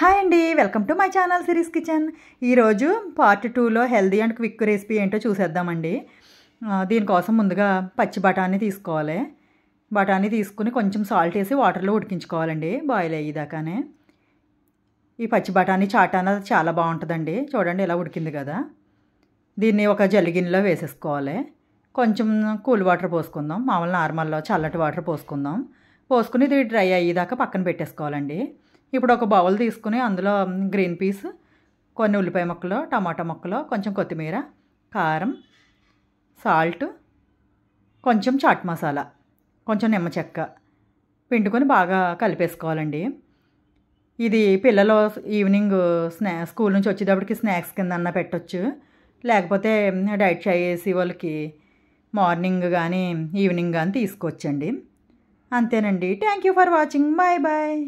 Hi అండి, welcome to my channel series kitchen. ఈరోజు part 2లో హెల్దీ అండ్ క్విక్ రెసిపీ ఏంటో చూసేద్దామండి. దీనికోసం ముందుగా పచ్చి బఠానీ తీసుకోవాలి. బఠానీ తీసుకుని కొంచెం సాల్ట్ వేసి వాటర్లో ఉడికించుకోవాలండి, బాయిల్ అయ్యేదాకానే. ఈ పచ్చి బఠానీ చాట్ అనేది చాలా బాగుంటుందండి. చూడండి ఇలా ఉడికింది కదా. దీన్ని ఒక జల్లిగిన్నెలో వేసేసుకోవాలి. కొంచెం కూల్ వాటర్ పోసుకుందాం, మామూలు నార్మల్లో చల్లటి వాటర్ పోసుకుందాం. పోసుకుని ఇది డ్రై అయ్యేదాకా పక్కన పెట్టేసుకోవాలండి. ఇప్పుడు ఒక బౌల్ తీసుకుని అందులో గ్రీన్ పీస్, కొన్ని ఉల్లిపాయ ముక్కలు, టమాటా ముక్కలు, కొంచెం కొత్తిమీర, కారం, సాల్ట్, కొంచెం చాట్ మసాలా, కొంచెం నిమ్మ చెక్క పిండుకొని బాగా కలిపేసుకోవాలండి. ఇది పిల్లలు ఈవినింగ్ స్కూల్ నుంచి వచ్చేటప్పటికి స్నాక్స్ కింద అన్న పెట్టచ్చు, లేకపోతే డైట్ చేసి వాళ్ళకి మార్నింగ్ కానీ ఈవినింగ్ కానీ తీసుకోవచ్చండి. అంతేనండి. Thank you for watching. Bye bye.